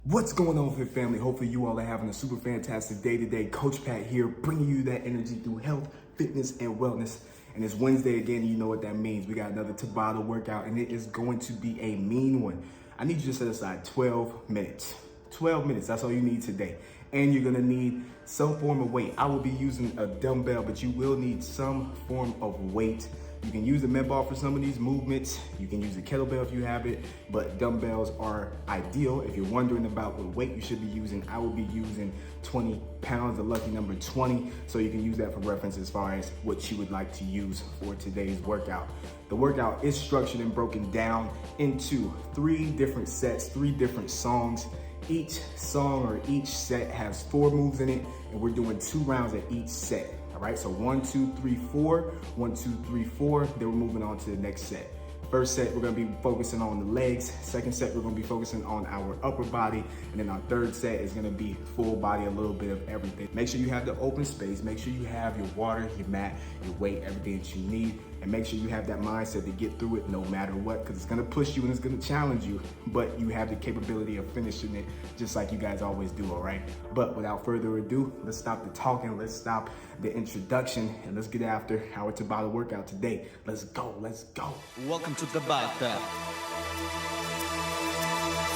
What's going on, Fit family? Hopefully you all are having a super fantastic day today. Coach Pat here, bringing you that energy through health, fitness, and wellness. And it's Wednesday again, you know what that means. We got another Tabata workout, and it is going to be a mean one. I need you to set aside 12 minutes. 12 minutes, that's all you need today. And you're gonna need some form of weight. I will be using a dumbbell, but you will need some form of weight. You can use the med ball for some of these movements. You can use a kettlebell if you have it, but dumbbells are ideal. If you're wondering about what weight you should be using, I will be using 20 pounds, the lucky number 20. So you can use that for reference as far as what you would like to use for today's workout. The workout is structured and broken down into 3 different sets, 3 different songs. Each song or each set has 4 moves in it, and we're doing 2 rounds at each set. All right, so 1, 2, 3, 4, 1, 2, 3, 4, then we're moving on to the next set. First set, we're gonna be focusing on the legs. Second set, we're gonna be focusing on our upper body. And then our third set is gonna be full body, a little bit of everything. Make sure you have the open space. Make sure you have your water, your mat, your weight, everything that you need. And make sure you have that mindset to get through it no matter what, because it's gonna push you and it's gonna challenge you, but you have the capability of finishing it just like you guys always do, all right? But without further ado, let's stop the talking, let's stop the introduction, and let's get after our Tabata workout today. Let's go, let's go. Welcome to Tabata.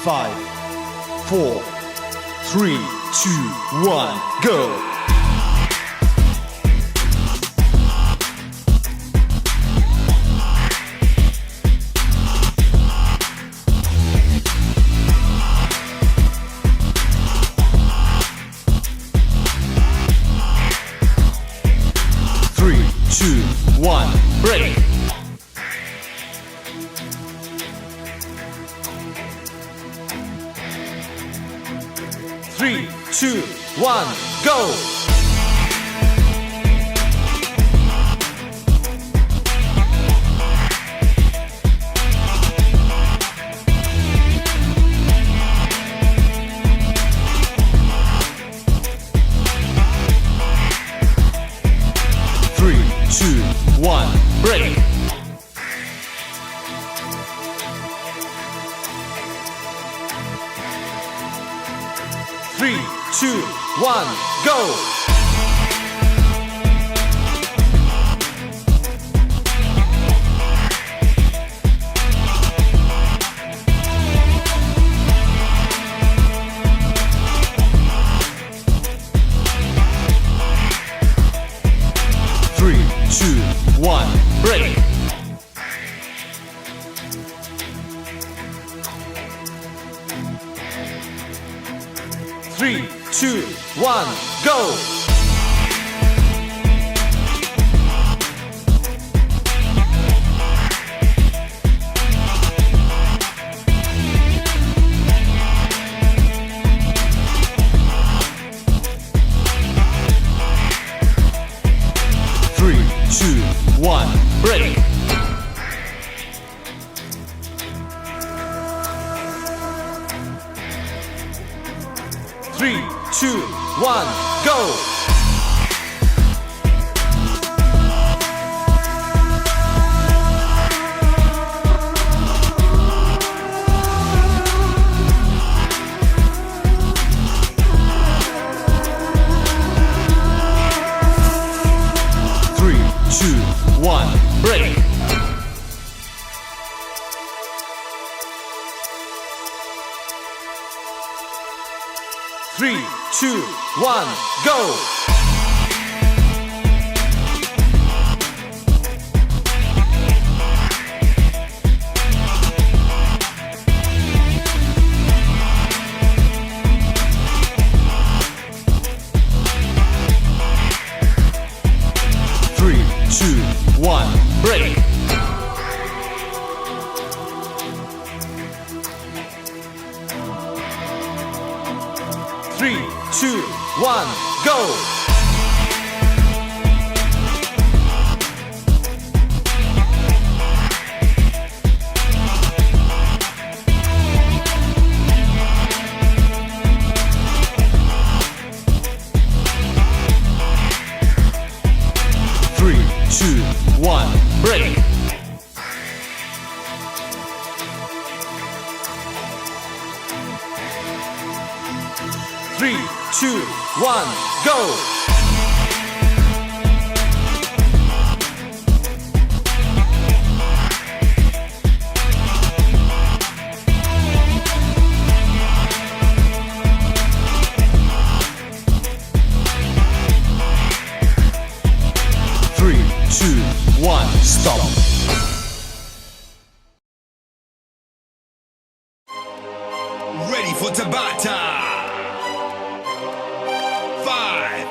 5, 4, 3, 2, 1, go! 3, 2, 1, break! 3, 2, 1, go! 3, 2, 1, break! 3, 2, 1, go! 3, 2, 1, break! 3, 2, 1, go! 3, 2, 1, break! 3, 2, 1, go! 3, 2, 1, break! 3, 2, 1, go! 3, 2, 1, break! 3, 2, 1, go! 3, 2, 1, break! 3, 3, 2, 1, go! 3, 2, 1, stop! Ready for Tabata. 5,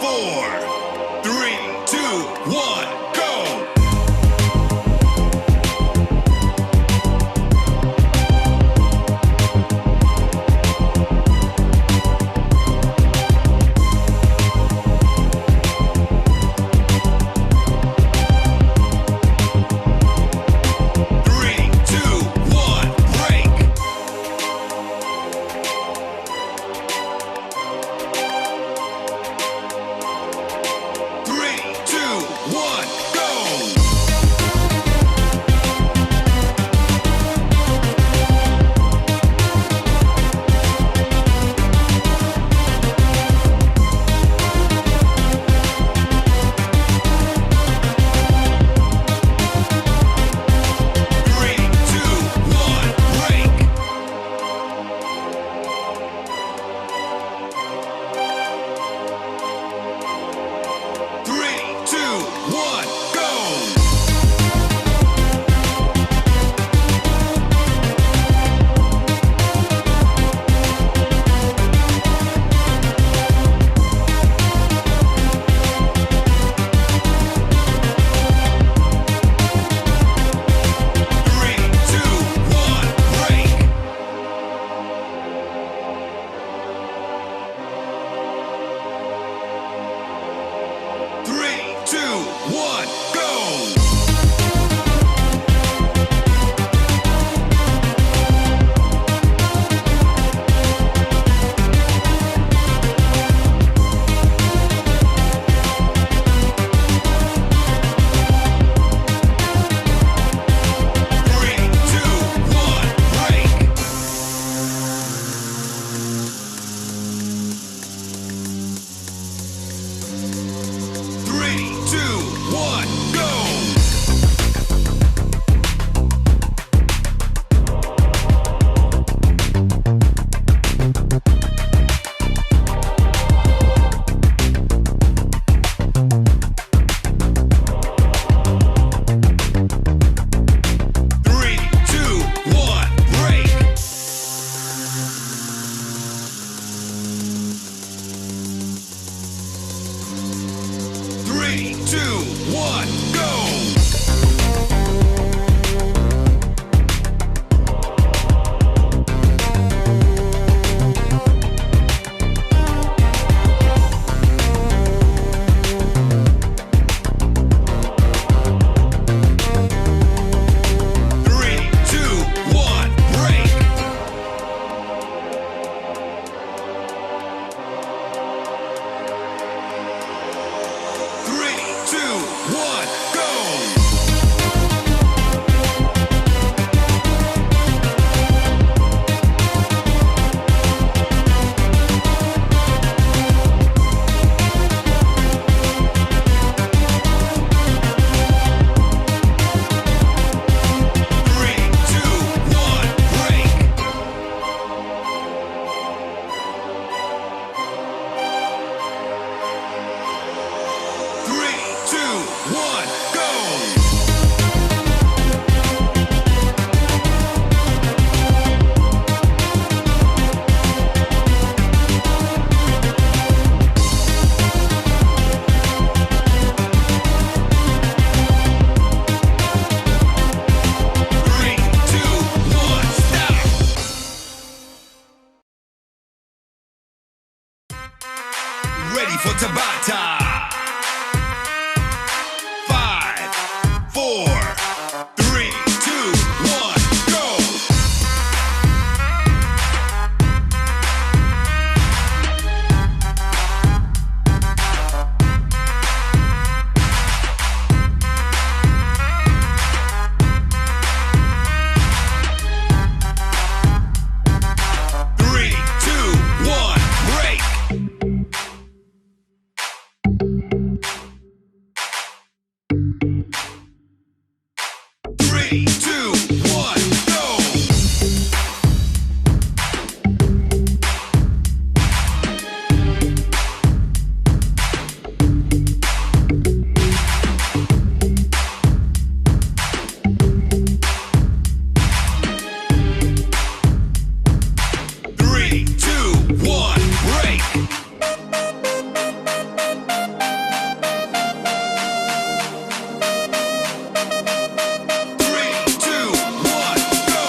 4, 3, 2, 1, go! 3, 2, 1, break! 3, 2, 1, go! 3, 2, 1, break! 3, 2, 1, go! 3, 2, 1, break! 3, 2, 1, go! 3, 2, 1, break! 3, 2, 1, go! 3, 2, 1, break! 3, 2, 1, go! 3, 2, 1, break! 3, 2, 1, go! 3, 2, 1, break! 3, 2, 1, go! 3, 2, 1, stop! Ready for Tabata. 5, 4, 3, 2, 1, go! 3, 2, 1, break! 3, 2, 1, go! 3, 2, 1, break! 3, 2, 1, go!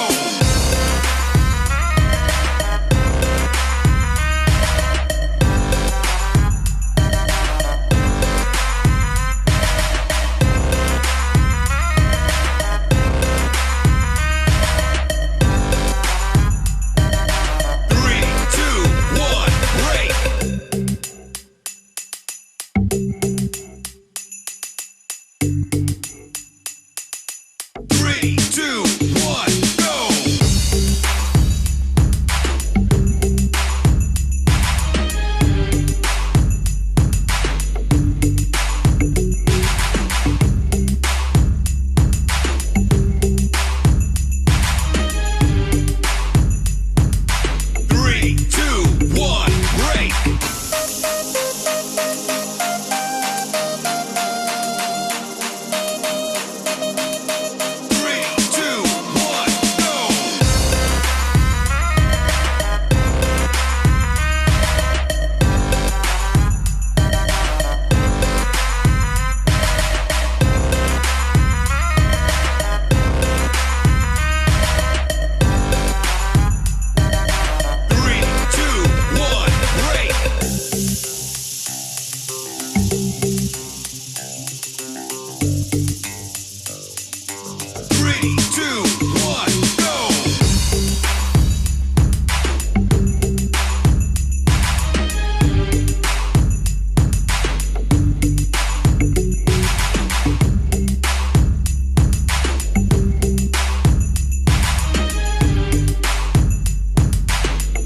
3, 2, 1, break! 3, 2, 1, go! 3, 2, 1, break! 3, 2, 1, go! 3, 2, 1, break! 3, 2, 1, go!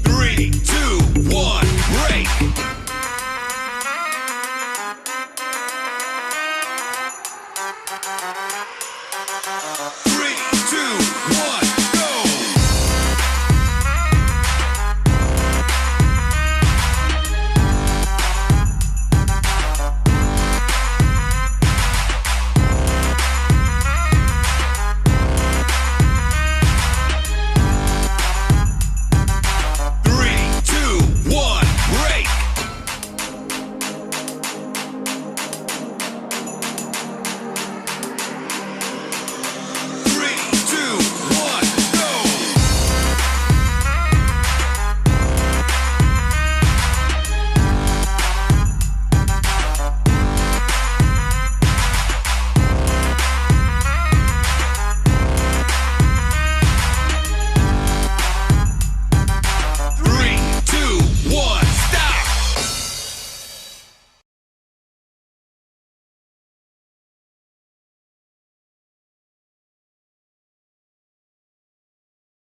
3, 2, 1, break!